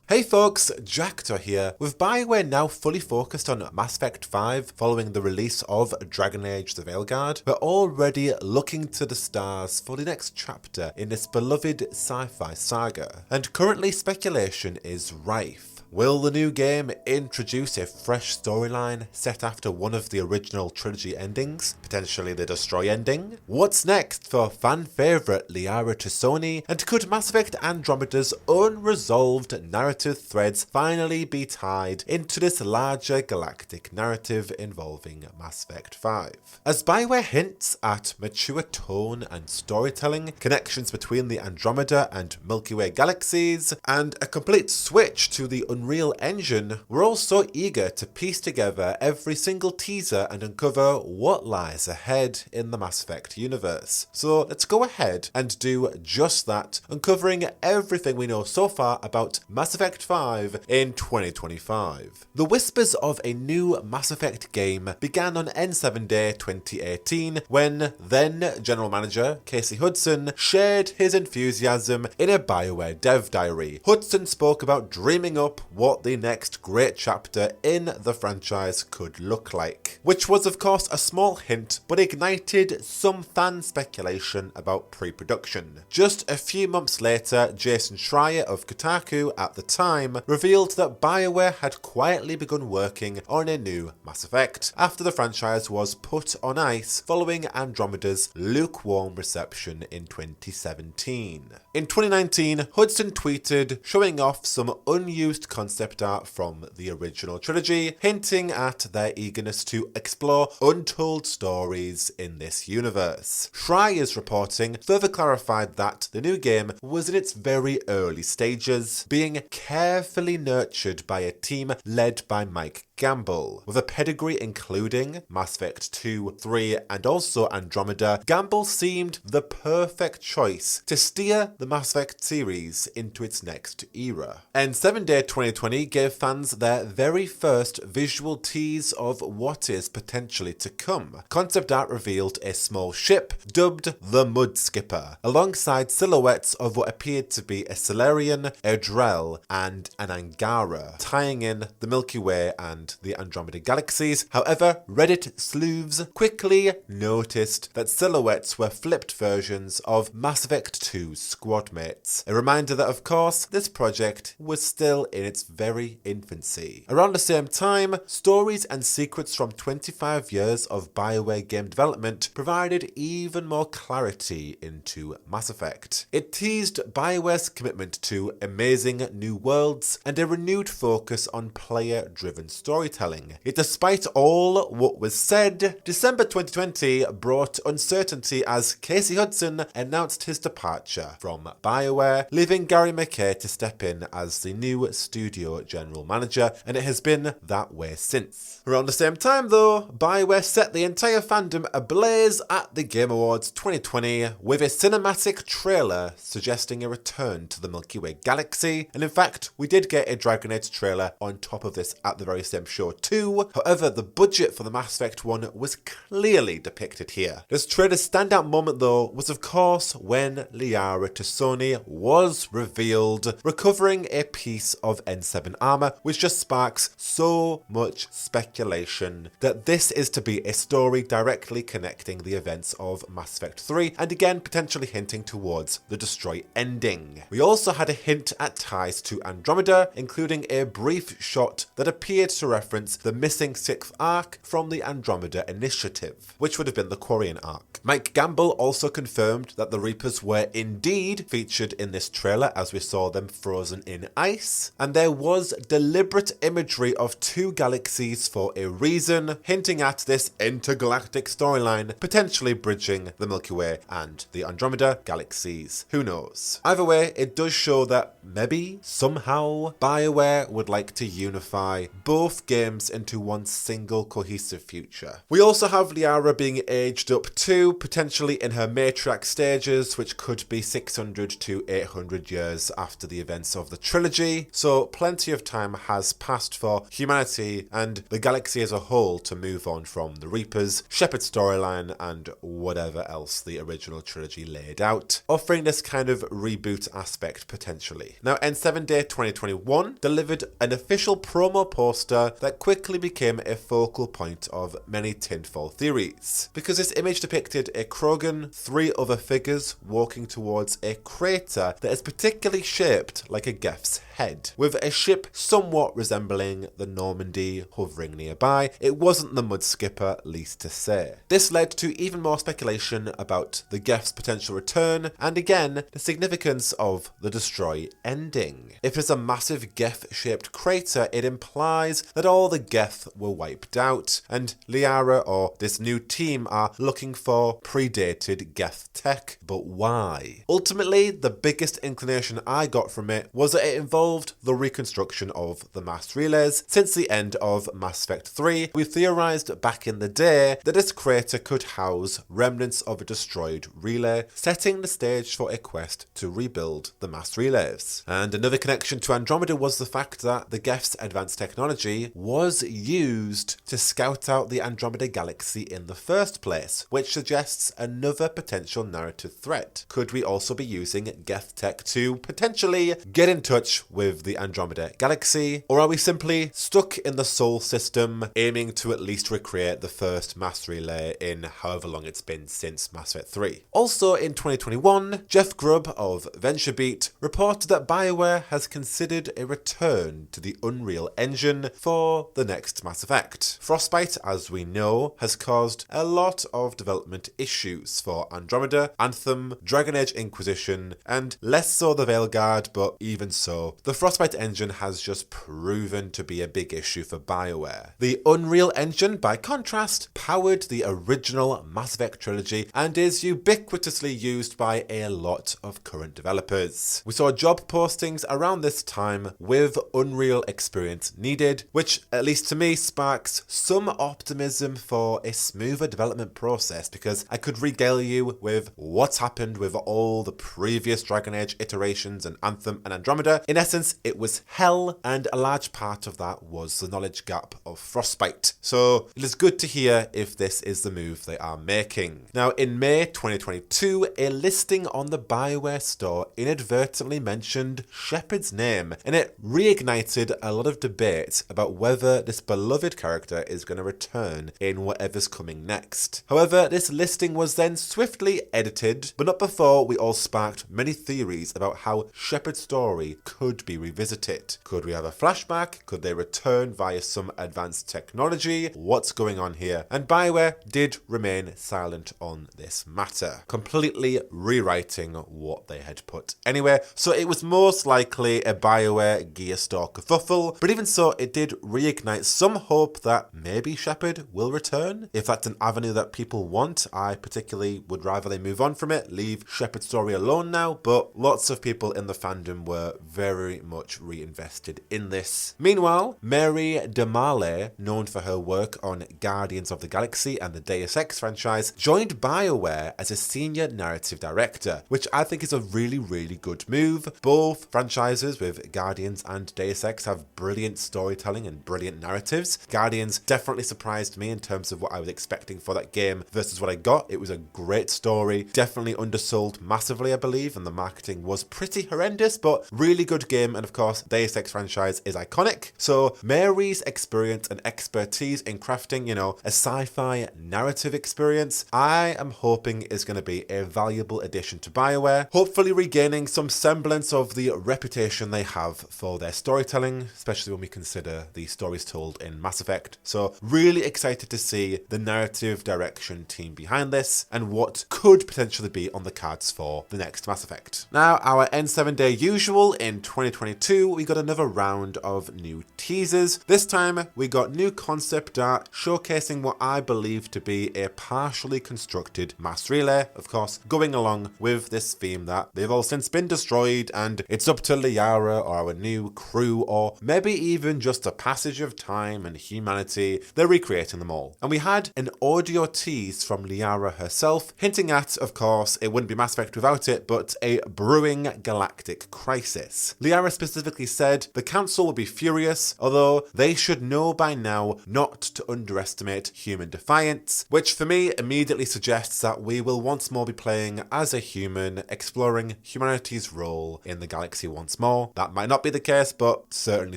Hey folks, Jackdaw here. With BioWare now fully focused on Mass Effect 5 following the release of Dragon Age: The Veilguard, we're already looking to the stars for the next chapter in this beloved sci-fi saga. And currently speculation is rife. Will the new game introduce a fresh storyline set after one of the original trilogy endings, potentially the Destroy ending? What's next for fan favourite Liara T'Soni, and could Mass Effect Andromeda's unresolved narrative threads finally be tied into this larger galactic narrative involving Mass Effect 5? As BioWare hints at mature tone and storytelling, connections between the Andromeda and Milky Way galaxies, and a complete switch to the Unreal Engine, we're also eager to piece together every single teaser and uncover what lies ahead in the Mass Effect universe. So let's go ahead and do just that, uncovering everything we know so far about Mass Effect 5 in 2025. The whispers of a new Mass Effect game began on N7 Day 2018 when then General Manager Casey Hudson shared his enthusiasm in a BioWare dev diary. Hudson spoke about dreaming up what the next great chapter in the franchise could look like, which was of course a small hint but ignited some fan speculation about pre-production. Just a few months later, Jason Schreier of Kotaku at the time revealed that BioWare had quietly begun working on a new Mass Effect after the franchise was put on ice following Andromeda's lukewarm reception in 2017. In 2019, Hudson tweeted showing off some unused concept art from the original trilogy, hinting at their eagerness to explore untold stories in this universe. Schreier's reporting further clarified that the new game was in its very early stages, being carefully nurtured by a team led by Mike Gamble. With a pedigree including Mass Effect 2, 3, and also Andromeda, Gamble seemed the perfect choice to steer the Mass Effect series into its next era. N7 Day 2020 gave fans their very first visual tease of what is potentially to come. Concept art revealed a small ship dubbed the Mud Skipper, alongside silhouettes of what appeared to be a Solarian, a Drell, and an Angara, tying in the Milky Way and the Andromeda galaxies. However, Reddit sleuths quickly noticed that silhouettes were flipped versions of Mass Effect 2's squad mates. A reminder that, of course, this project was still in its very infancy. Around the same time, stories and secrets from 25 years of BioWare game development provided even more clarity into Mass Effect. It teased BioWare's commitment to amazing new worlds and a renewed focus on player-driven storytelling. Yet despite all what was said, December 2020 brought uncertainty as Casey Hudson announced his departure from BioWare, leaving Gary McKay to step in as the new studio general manager, and it has been that way since. Around the same time though, BioWare set the entire fandom ablaze at the Game Awards 2020 with a cinematic trailer suggesting a return to the Milky Way galaxy, and in fact we did get a Dragon Age trailer on top of this at the very same show too. However, the budget for the Mass Effect one was clearly depicted here. This trailer's standout moment though was of course when Liara T'Soni was revealed recovering a piece of N7 armor, which just sparks so much speculation that this is to be a story directly connecting the events of Mass Effect 3 and again potentially hinting towards the Destroy ending. We also had a hint at ties to Andromeda, including a brief shot that appeared to reference the missing 6th arc from the Andromeda Initiative, which would have been the Quarian arc. Mike Gamble also confirmed that the Reapers were indeed featured in this trailer as we saw them frozen in ice, and there was deliberate imagery of two galaxies for a reason, hinting at this intergalactic storyline potentially bridging the Milky Way and the Andromeda galaxies. Who knows? Either way, it does show that maybe, somehow, BioWare would like to unify both games into one single cohesive future. We also have Liara being aged up too, potentially in her matriarch stages, which could be 600 to 800 years after the events of the trilogy. So plenty of time has passed for humanity and the galaxy as a whole to move on from the Reapers, Shepard storyline, and whatever else the original trilogy laid out, offering this kind of reboot aspect potentially. Now, N7 Day 2021 delivered an official promo poster that quickly became a focal point of many tinfoil theories, because this image depicted a Krogan, 3 other figures walking towards a crater that is particularly shaped like a Geth's head, with a ship somewhat resembling the Normandy hovering nearby. It wasn't the Mudskipper, least to say. This led to even more speculation about the Geth's potential return, and again, the significance of the Destroy ending. If it's a massive Geth-shaped crater, it implies that all the Geth were wiped out, and Liara or this new team are looking for predated Geth tech, but why? Ultimately, the biggest inclination I got from it was that it involved the reconstruction of the mass relays. Since the end of Mass Effect 3, we theorized back in the day that this crater could house remnants of a destroyed relay, setting the stage for a quest to rebuild the mass relays. And another connection to Andromeda was the fact that the Geth's advanced technology was used to scout out the Andromeda galaxy in the first place, which suggests another potential narrative threat. Could we also be using Geth tech to potentially get in touch with the Andromeda galaxy, or are we simply stuck in the Sol system aiming to at least recreate the first mass relay in however long it's been since Mass Effect 3? Also in 2021, Jeff Grubb of VentureBeat reported that BioWare has considered a return to the Unreal Engine for the next Mass Effect. Frostbite, as we know, has caused a lot of development issues for Andromeda, Anthem, Dragon Age Inquisition, and less so the Veilguard, but even so, the Frostbite engine has just proven to be a big issue for BioWare. The Unreal Engine, by contrast, powered the original Mass Effect trilogy and is ubiquitously used by a lot of current developers. We saw job postings around this time with Unreal experience needed, which, at least to me, sparks some optimism for a smoother development process, because I could regale you with what's happened with all the previous Dragon Age iterations and Anthem and Andromeda. In essence, it was hell, and a large part of that was the knowledge gap of Frostbite. So it is good to hear if this is the move they are making. Now, in May 2022, a listing on the BioWare store inadvertently mentioned Shepard's name, and it reignited a lot of debate about whether this beloved character is going to return in whatever's coming next. However, this listing was then swiftly edited, but not before we all sparked many theories about how Shepard's story could be revisited. Could we have a flashback? Could they return via some advanced technology? What's going on here? And BioWare did remain silent on this matter, completely rewriting what they had put anywhere. So it was most likely a BioWare Gear Store kerfuffle, but even so, it did reignite some hope that maybe Shepard will return. If that's an avenue that people want, I particularly would rather they move on from it, leave Shepard's story alone now, but lots of people in the fandom were very much reinvested in this. Meanwhile, Mary DeMarle, known for her work on Guardians of the Galaxy and the Deus Ex franchise, joined BioWare as a senior narrative director, which I think is a really good move. Both franchises with Guardians and Deus Ex have brilliant storytelling and brilliant narratives. Guardians definitely surprised me in terms of what I was expecting for that game versus what I got. It was a great story, definitely undersold massively, I believe, and the marketing was pretty horrendous, but really good game. And of course, Deus Ex franchise is iconic. So Mary's experience and expertise in crafting, a sci-fi narrative experience, I am hoping is going to be a valuable addition to BioWare, hopefully regaining some semblance of the reputation they have for their storytelling, especially when we consider the stories told in Mass Effect. So really excited to see the narrative direction team behind this and what could potentially be on the cards for the next Mass Effect. Now, our N7 Day usual in 20 2022, we got another round of new teasers. This time, we got new concept art showcasing what I believe to be a partially constructed mass relay, of course, going along with this theme that they've all since been destroyed, and it's up to Liara or our new crew, or maybe even just a passage of time and humanity, they're recreating them all. And we had an audio tease from Liara herself, hinting at, of course, it wouldn't be Mass Effect without it, but a brewing galactic crisis. Liara specifically said the Council will be furious, although they should know by now not to underestimate human defiance, which for me immediately suggests that we will once more be playing as a human, exploring humanity's role in the galaxy once more. That might not be the case, but certainly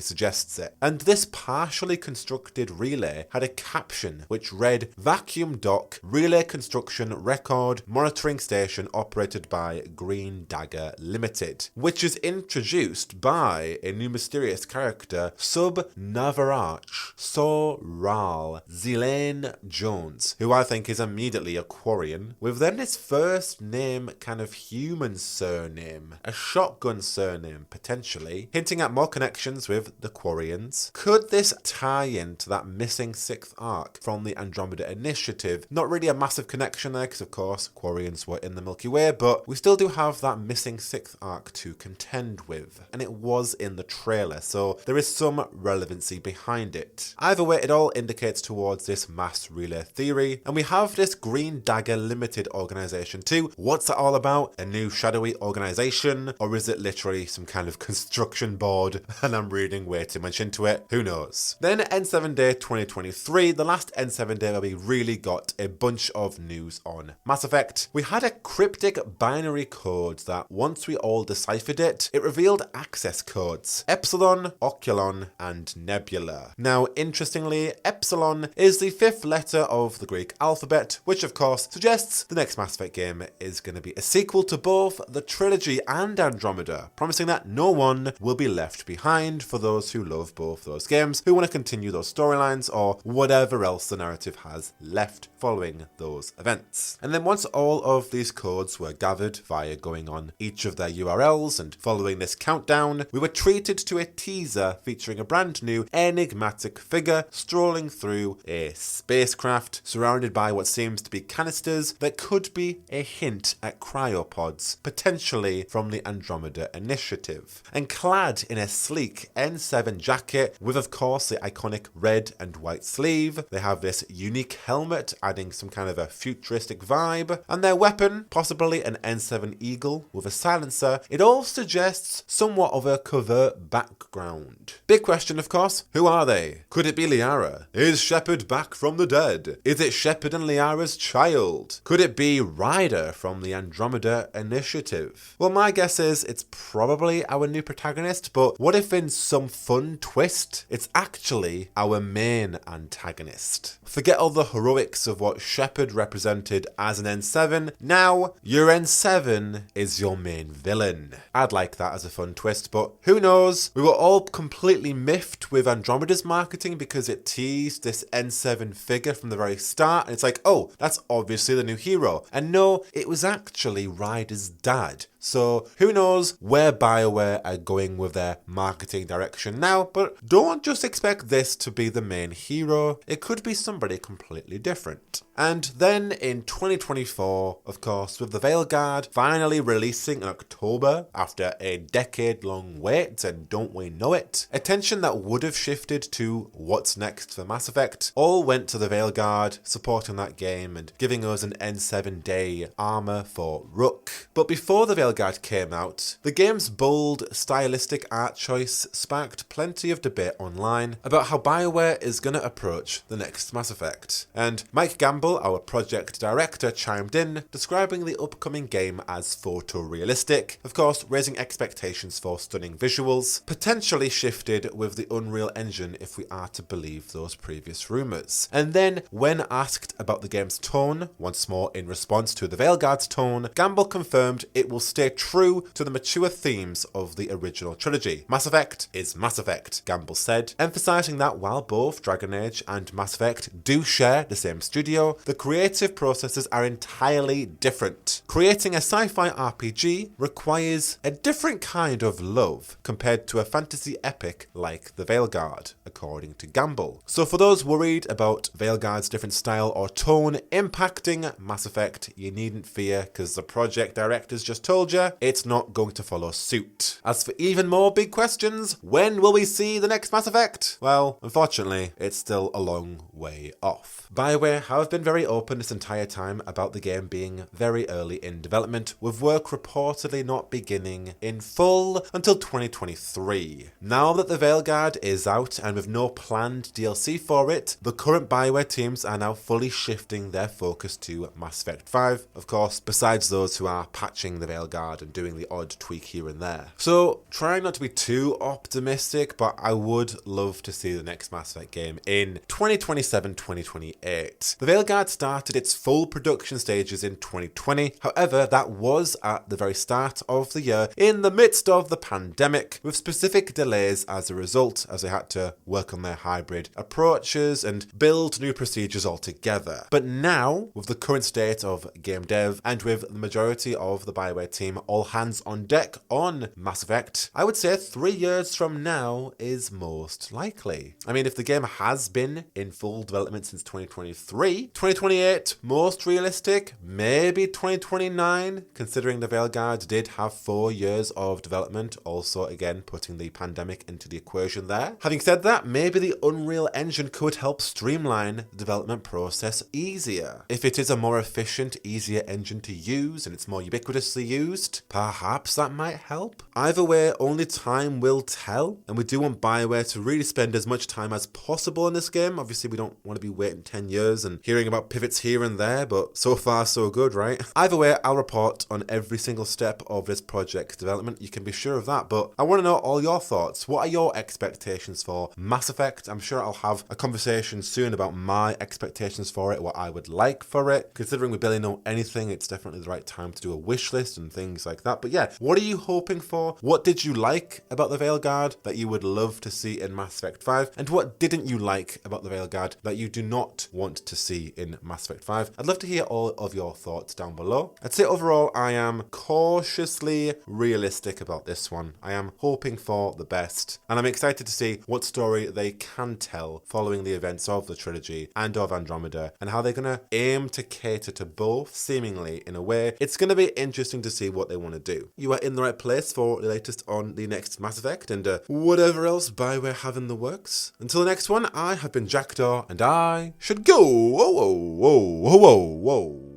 suggests it. And this partially constructed relay had a caption which read, "Vacuum Dock Relay Construction Record Monitoring Station operated by Green Dagger Limited," which is introduced by a new mysterious character, Sub Navarach Soral Zilane Jones, who I think is immediately a Quarian, with then his first name kind of human surname, a shotgun surname potentially, hinting at more connections with the Quarians. Could this tie into that missing 6th arc from the Andromeda Initiative? Not really a massive connection there, because of course Quarians were in the Milky Way, but we still do have that missing 6th arc to contend with, and it was in the trailer, so there is some relevancy behind it. Either way, it all indicates towards this mass relay theory, and we have this Green Dagger Limited organization too. What's that all about? A new shadowy organization, or is it literally some kind of construction board and I'm reading way too much into it? Who knows? Then N7 Day 2023, the last N7 Day where we really got a bunch of news on Mass Effect. We had a cryptic binary code that once we all deciphered it, it revealed access codes: Epsilon, Oculon, and Nebula. Now, interestingly, Epsilon is the 5th letter of the Greek alphabet, which of course suggests the next Mass Effect game is going to be a sequel to both the trilogy and Andromeda, promising that no one will be left behind for those who love both those games, who want to continue those storylines or whatever else the narrative has left following those events. And then once all of these codes were gathered via going on each of their URLs and following this countdown, we were treated to a teaser featuring a brand new enigmatic figure strolling through a spacecraft surrounded by what seems to be canisters that could be a hint at cryopods, potentially from the Andromeda Initiative. And clad in a sleek N7 jacket with of course the iconic red and white sleeve, they have this unique helmet adding some kind of a futuristic vibe, and their weapon, possibly an N7 Eagle with a silencer, it all suggests somewhat of a covert background. Big question, of course, who are they? Could it be Liara? Is Shepard back from the dead? Is it Shepard and Liara's child? Could it be Ryder from the Andromeda Initiative? Well, my guess is it's probably our new protagonist, but what if in some fun twist, it's actually our main antagonist? Forget all the heroics of what Shepard represented as an N7, now your N7 is your main villain. I'd like that as a fun twist, but who knows? We were all completely miffed with Andromeda's marketing because it teased this N7 figure from the very start, and it's like, oh, that's obviously the new hero. And no, it was actually Ryder's dad. So who knows where BioWare are going with their marketing direction now, but don't just expect this to be the main hero. It could be somebody completely different. And then in 2024, of course, with the Veilguard finally releasing in October after a decade-long wait, and don't we know it, attention that would have shifted to what's next for Mass Effect all went to the Veilguard, supporting that game and giving us an N7 Day armor for Rook. But before the Veilguard came out, the game's bold, stylistic art choice sparked plenty of debate online about how BioWare is going to approach the next Mass Effect. And Mike Gamble, our project director, chimed in, describing the upcoming game as photorealistic, of course raising expectations for stunning visuals, potentially shifted with the Unreal Engine if we are to believe those previous rumours. And then, when asked about the game's tone, once more in response to the Veilguard's tone, Gamble confirmed it will still stay true to the mature themes of the original trilogy. Mass Effect is Mass Effect, Gamble said, emphasizing that while both Dragon Age and Mass Effect do share the same studio, the creative processes are entirely different. Creating a sci-fi RPG requires a different kind of love compared to a fantasy epic like the Veilguard, according to Gamble. So for those worried about Veilguard's different style or tone impacting Mass Effect, you needn't fear, because the project directors just told you it's not going to follow suit. As for even more big questions, when will we see the next Mass Effect? Well, unfortunately, it's still a long way off. BioWare have been very open this entire time about the game being very early in development, with work reportedly not beginning in full until 2023. Now that the Veilguard is out and with no planned DLC for it, the current BioWare teams are now fully shifting their focus to Mass Effect 5, of course, besides those who are patching the Veilguard and doing the odd tweak here and there. So, trying not to be too optimistic, but I would love to see the next Mass Effect game in 2027-2028. The Veilguard started its full production stages in 2020, however, that was at the very start of the year, in the midst of the pandemic, with specific delays as a result, as they had to work on their hybrid approaches and build new procedures altogether. But now, with the current state of game dev, and with the majority of the BioWare team all hands on deck on Mass Effect, I would say 3 years from now is most likely. I mean, if the game has been in full development since 2023, 2028, most realistic, maybe 2029, considering the Veilguard did have 4 years of development, also again putting the pandemic into the equation there. Having said that, maybe the Unreal Engine could help streamline the development process easier. If it is a more efficient, easier engine to use and it's more ubiquitously used, perhaps that might help. Either way, only time will tell, and we do want BioWare to really spend as much time as possible in this game. Obviously, we don't want to be waiting 10 years and hearing about pivots here and there, but so far so good, right? Either way, I'll report on every single step of this project's development, you can be sure of that, but I want to know all your thoughts. What are your expectations for Mass Effect? I'm sure I'll have a conversation soon about my expectations for it, what I would like for it. Considering we barely know anything, it's definitely the right time to do a wish list and things like that. But yeah, what are you hoping for? What did you like about the Veilguard that you would love to see in Mass Effect 5? And what didn't you like about the Veilguard that you do not want to see in Mass Effect 5? I'd love to hear all of your thoughts down below. I'd say overall, I am cautiously realistic about this one. I am hoping for the best, and I'm excited to see what story they can tell following the events of the trilogy and of Andromeda, and how they're going to aim to cater to both, seemingly, in a way. It's going to be interesting to see what they want to do. You are in the right place for the latest on the next Mass Effect, and whatever else BioWare have in the works. Until the next one, I have been Jackdaw, and I should go. Whoa, whoa, whoa, whoa, whoa.